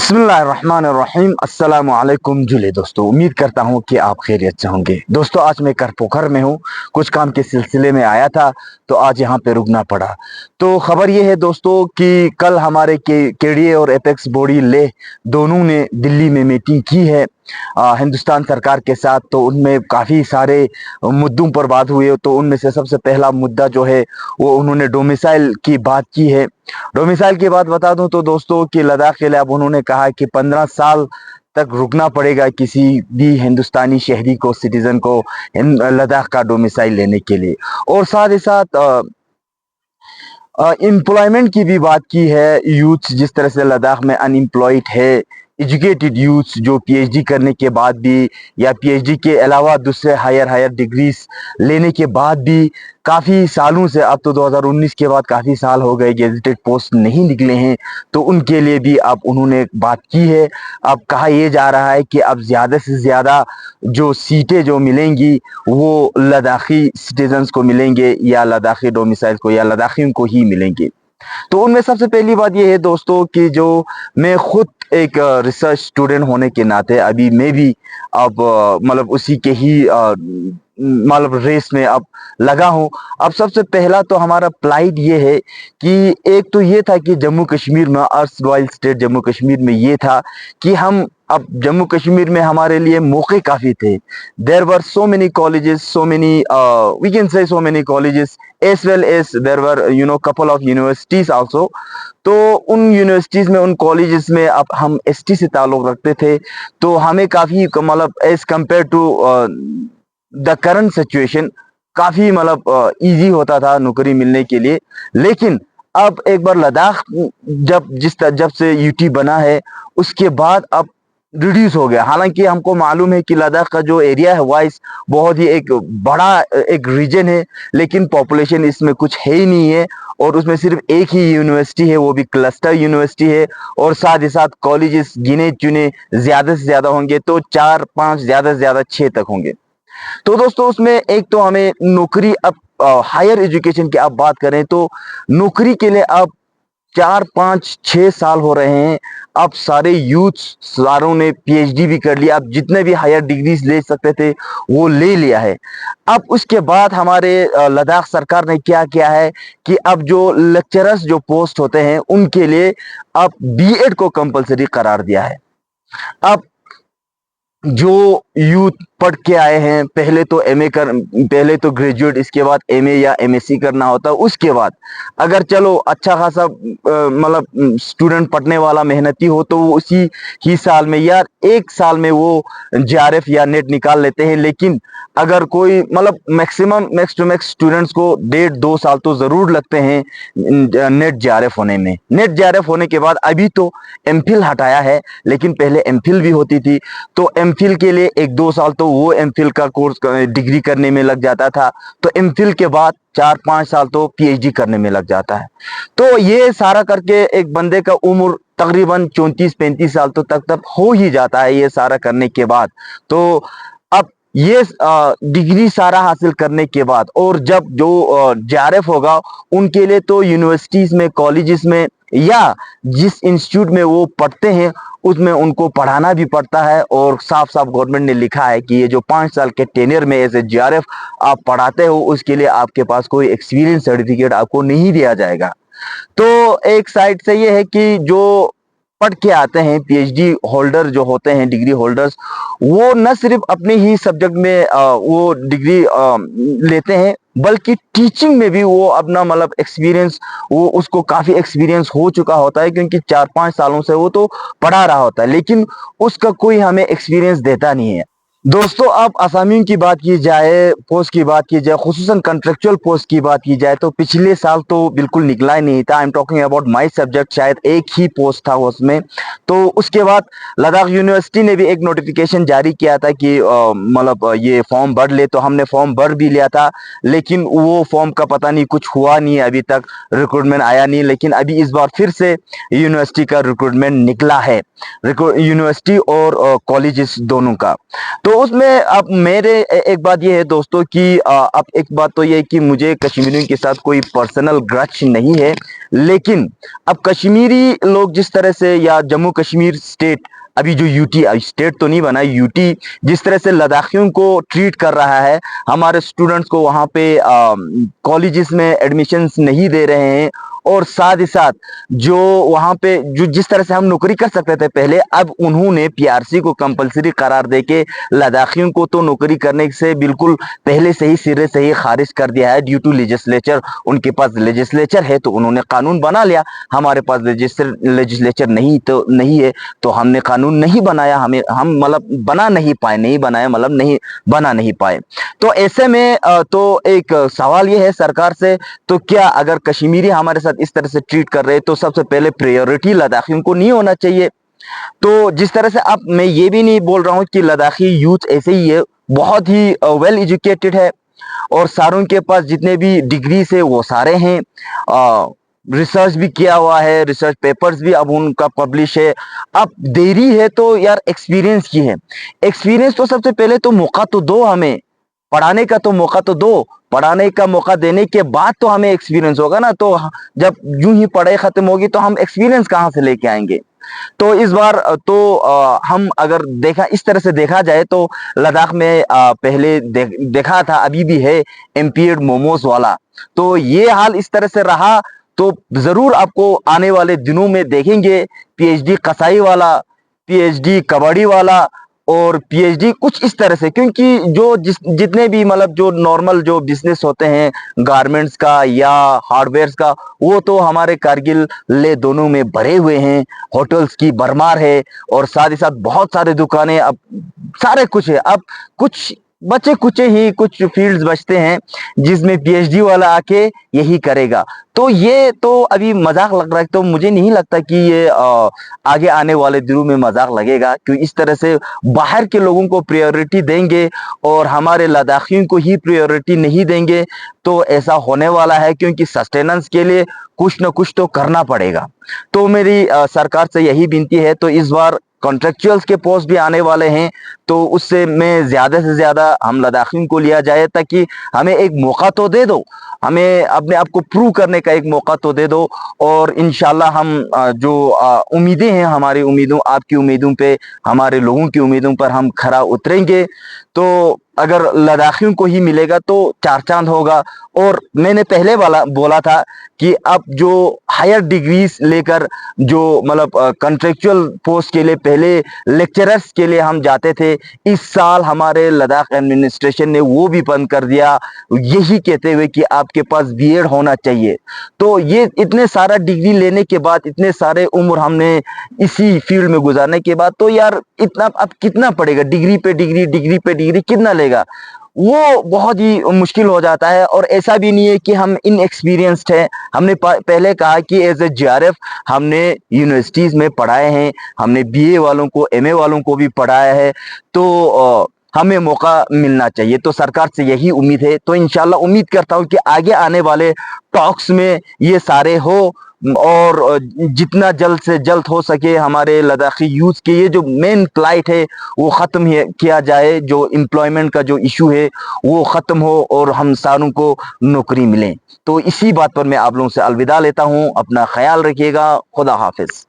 बिस्मिल्लाहिर्रहमानिर्रहीम अस्सलामुअलैकुम जुले दोस्तों, उम्मीद करता हूँ कि आप खैरियत से होंगे। दोस्तों, आज मैं करपोखर में हूँ, कुछ काम के सिलसिले में आया था तो आज यहाँ पे रुकना पड़ा। तो खबर ये है दोस्तों कि कल हमारे केडीए और एपेक्स बॉडी ले दोनों ने दिल्ली में मीटिंग की है हिंदुस्तान सरकार के साथ। तो उनमें काफ़ी सारे मुद्दों पर बात हुई है। तो उनमें से सबसे पहला मुद्दा जो है वो उन्होंने डोमिसाइल की बात की है। डोमिसाइल की बात बता दूं तो दोस्तों कि लद्दाख के लिए अब उन्होंने कहा कि 15 साल तक रुकना पड़ेगा किसी भी हिंदुस्तानी शहरी को, सिटीजन को लद्दाख का डोमिसाइल लेने के लिए। और साथ ही साथ एम्प्लॉयमेंट की भी बात की है। यूथ जिस तरह से लद्दाख में अनएम्प्लॉयड है, एजुकेटेड यूथ जो पीएचडी करने के बाद भी या पीएचडी के अलावा दूसरे हायर डिग्रीज लेने के बाद भी काफ़ी सालों से, अब तो 2019 के बाद काफ़ी साल हो गए गेजेटेड पोस्ट नहीं निकले हैं, तो उनके लिए भी अब उन्होंने बात की है। अब कहा यह जा रहा है कि अब ज़्यादा से ज़्यादा जो सीटें जो मिलेंगी वो लद्दाखी सिटीजन्स को मिलेंगे या लद्दाखी डोमिसाइल को या लद्दाखियों को ही मिलेंगे। तो उनमें सबसे पहली बात यह है दोस्तों कि जो मैं खुद एक रिसर्च स्टूडेंट होने के नाते अभी मैं भी अब मतलब उसी के ही मतलब रेस में अब लगा हूं। अब सबसे पहला तो हमारा प्लाइड ये है कि एक तो ये था कि जम्मू कश्मीर में, अर्सवाइल स्टेट जम्मू कश्मीर में ये था कि हम अब जम्मू कश्मीर में हमारे लिए मौके काफ़ी थे। There were so many colleges, so many we can say so many colleges as well as there were couple of universities also। तो उन यूनिवर्सिटीज़ में, उन कॉलेजेस में अब हम एसटी से ताल्लुक़ रखते थे, तो हमें काफ़ी मतलब as compare to the current situation काफ़ी मतलब ईजी होता था नौकरी मिलने के लिए। लेकिन अब एक बार लद्दाख जब से यूटी बना है उसके बाद अब रिड्यूस हो गया। हालांकि हमको मालूम है कि लद्दाख का जो एरिया है वाइस बहुत ही एक बड़ा एक रीजन है, लेकिन पॉपुलेशन इसमें कुछ है ही नहीं है। और उसमें सिर्फ एक ही यूनिवर्सिटी है, वो भी क्लस्टर यूनिवर्सिटी है। और साथ ही साथ कॉलेजेस गिने चुने ज़्यादा से ज़्यादा होंगे तो 4-5, ज़्यादा से ज़्यादा 6 तक होंगे। तो दोस्तों उसमें एक तो हमें नौकरी, अब हायर एजुकेशन की आप बात करें तो नौकरी के लिए अब 4-5-6 साल हो रहे हैं। अब सारे यूथ सारों ने पीएचडी भी कर लिया, अब जितने भी हायर डिग्रीज ले सकते थे वो ले लिया है। अब उसके बाद हमारे लद्दाख सरकार ने क्या किया है कि अब जो लेक्चरर्स जो पोस्ट होते हैं उनके लिए अब बीएड को कंपलसरी करार दिया है। अब जो यूथ पढ़ के आए हैं, पहले तो ग्रेजुएट, इसके बाद एमए या एमएससी करना होता, उसके बाद अगर चलो अच्छा खासा मतलब स्टूडेंट पढ़ने वाला मेहनती हो तो वो उसी ही साल में या एक साल में वो जेआरएफ या नेट निकाल लेते हैं। लेकिन अगर कोई मतलब maximum max to max students को 1.5-2 साल तो ज़रूर लगते हैं नेट जेआरएफ होने में। नेट जेआरएफ होने के बाद अभी तो एमफिल हटाया है, लेकिन पहले एमफिल भी होती थी। तो एमफिल के लिए 1-2 साल तो वो एमफिल का कोर्स डिग्री करने में लग जाता था। तो एमफिल के बाद 4-5 साल तो पीएचडी करने में लग जाता है। तो ये सारा करके एक बंदे का उम्र तकरीबन 34-35 साल तो तक हो ही जाता है ये सारा करने के बाद। तो अब ये डिग्री सारा हासिल करने के बाद और जब जो जेआरएफ होगा उनके लिए तो यूनिवर्सिटीज़ में, कॉलेजेस में या जिस इंस्टीट्यूट में वो पढ़ते हैं उसमें उनको पढ़ाना भी पड़ता है। और साफ साफ गवर्नमेंट ने लिखा है कि ये जो 5 साल के टेनियर में एज ए जेआरएफ आप पढ़ाते हो उसके लिए आपके पास कोई एक्सपीरियंस सर्टिफिकेट आपको नहीं दिया जाएगा। तो एक साइड से ये है कि जो पढ़ के आते हैं पीएचडी होल्डर जो होते हैं, डिग्री होल्डर्स, वो न सिर्फ अपने ही सब्जेक्ट में वो डिग्री लेते हैं बल्कि टीचिंग में भी वो अपना मतलब एक्सपीरियंस, वो उसको काफ़ी एक्सपीरियंस हो चुका होता है क्योंकि 4-5 सालों से वो तो पढ़ा रहा होता है, लेकिन उसका कोई हमें एक्सपीरियंस देता नहीं है। दोस्तों, अब असामियों की बात की जाए, पोस्ट की बात की जाए, खुसूसन कॉन्ट्रेक्चुअल पोस्ट की बात की जाए तो पिछले साल तो बिल्कुल निकला ही नहीं था। I am talking about my subject, शायद एक ही पोस्ट था उसमें। तो उसके बाद लद्दाख यूनिवर्सिटी ने भी एक नोटिफिकेशन जारी किया था कि मतलब ये फॉर्म भर ले, तो हमने फॉर्म भर भी लिया था। लेकिन वो फॉर्म का पता नहीं कुछ हुआ नहीं, अभी तक रिक्रूटमेंट आया नहीं। लेकिन अभी इस बार फिर से यूनिवर्सिटी का रिक्रूटमेंट निकला है, यूनिवर्सिटी और कॉलेजेस दोनों का। तो तो उसमें अब मेरे एक बात ये है दोस्तों कि अब एक बात तो ये है कि मुझे कश्मीरियों के साथ कोई पर्सनल ग्रज नहीं है, लेकिन अब कश्मीरी लोग जिस तरह से, या जम्मू कश्मीर स्टेट, अभी जो यूटी स्टेट तो नहीं बना, यूटी जिस तरह से लद्दाखियों को ट्रीट कर रहा है, हमारे स्टूडेंट्स को वहाँ पे कॉलेजेस में एडमिशन्स नहीं दे रहे हैं, और साथ ही साथ जो वहाँ पे जो जिस तरह से हम नौकरी कर सकते थे पहले, अब उन्होंने पीआरसी को कंपलसरी करार देके लद्दाखियों को तो नौकरी करने से बिल्कुल पहले से ही सिरे से ही खारिज कर दिया है, ड्यू टू लेजिस्लेचर। उनके पास लेजिस्लेचर है तो उन्होंने कानून बना लिया, हमारे पास लेजिस्लेचर नहीं है तो हमने कानून नहीं बनाया, हम मतलब बना नहीं पाए, नहीं बनाया मतलब नहीं बना नहीं पाए। तो ऐसे में तो एक सवाल ये है सरकार से, तो क्या अगर कश्मीरी हमारे साथ इस तरह से ट्रीट कर रहे हैं तो सबसे पहले प्रायोरिटी लद्दाखियों को नहीं होना चाहिए? तो जिस तरह से, अब मैं ये भी नहीं बोल रहा हूँ कि लद्दाखी यूथ ऐसे ही है, बहुत ही वेल एजुकेटेड है, और सारों के पास जितने भी डिग्रीज है वो सारे हैं, रिसर्च भी किया हुआ है, रिसर्च पेपर्स भी अब उनका पब्लिश है। अब देरी है तो यार एक्सपीरियंस की है, एक्सपीरियंस तो सबसे पहले तो मौका तो दो हमें, पढ़ाने का तो मौका तो दो, पढ़ाने का मौका देने के बाद तो हमें एक्सपीरियंस होगा ना। तो जब यूं ही पढ़ाई खत्म होगी तो हम एक्सपीरियंस कहाँ से लेके आएंगे? तो इस बार तो हम अगर देखा, इस तरह से देखा जाए तो लद्दाख में पहले देखा था, अभी भी है, एम्पियर्ड मोमोज वाला। तो ये हाल इस तरह से रहा तो जरूर आपको आने वाले दिनों में देखेंगे पीएचडी कसाई वाला, पीएचडी कबड्डी वाला, और पीएचडी कुछ इस तरह से, क्योंकि जो जितने भी मतलब जो नॉर्मल जो बिजनेस होते हैं गारमेंट्स का या हार्डवेयर्स का, वो तो हमारे कारगिल ले दोनों में भरे हुए हैं, होटल्स की भरमार है, और साथ ही साथ बहुत सारे दुकानें, अब सारे कुछ है। अब कुछ बचे कुचे ही कुछ फील्ड्स बचते हैं जिसमें पीएचडी वाला आके यही करेगा। तो ये तो अभी मजाक लग रहा है, तो मुझे नहीं लगता कि ये आगे आने वाले दिनों में मजाक लगेगा, क्योंकि इस तरह से बाहर के लोगों को प्रायोरिटी देंगे और हमारे लद्दाखियों को ही प्रायोरिटी नहीं देंगे तो ऐसा होने वाला है, क्योंकि सस्टेनेंस के लिए कुछ न कुछ तो करना पड़ेगा। तो मेरी सरकार से यही विनती है, तो इस बार कॉन्ट्रेक्चुअल्स के पोस्ट भी आने वाले हैं, तो उससे में ज्यादा से ज्यादा हम लद्दाखियों को लिया जाए, ताकि हमें एक मौका तो दे दो, हमें अपने आप को प्रूव करने का एक मौका तो दे दो। और इंशाल्लाह हम जो उम्मीदें हैं, हमारी उम्मीदों, आपकी उम्मीदों पे, हमारे लोगों की उम्मीदों पर हम खरा उतरेंगे। तो अगर लद्दाखियों को ही मिलेगा तो चार चांद होगा। और मैंने पहले वाला बोला था कि अब जो हायर डिग्रीज लेकर जो मतलब कॉन्ट्रेक्चुअल पोस्ट के लिए पहले लेक्चरर्स के लिए हम जाते थे, इस साल हमारे लद्दाख एडमिनिस्ट्रेशन ने वो भी बंद कर दिया, यही कहते हुए कि आपके पास बीएड होना चाहिए। तो ये इतने सारा डिग्री लेने के बाद, इतने सारे उम्र हमने इसी फील्ड में गुजारने के बाद, तो यार इतना अब कितना पड़ेगा, डिग्री पे डिग्री, डिग्री पे डिग्री कितना लेगा? वो बहुत ही मुश्किल हो जाता है। और ऐसा भी नहीं है कि हम इनएक्सपीरियंस्ड हैं, हमने पहले कहा कि एज ए जीआरएफ हमने यूनिवर्सिटीज में पढ़ाए हैं, हमने बीए वालों को, एमए वालों को भी पढ़ाया है, तो हमें मौका मिलना चाहिए। तो सरकार से यही उम्मीद है। तो इंशाल्लाह उम्मीद करता हूँ कि आगे आने वाले टॉक्स में ये सारे हो, और जितना जल्द से जल्द हो सके हमारे लद्दाखी यूथ के ये जो मेन प्लाइट है वो ख़त्म किया जाए, जो एम्प्लॉयमेंट का जो इशू है वो ख़त्म हो और हम सारों को नौकरी मिले। तो इसी बात पर मैं आप लोगों से अलविदा लेता हूँ। अपना ख्याल रखिएगा। खुदा हाफिज।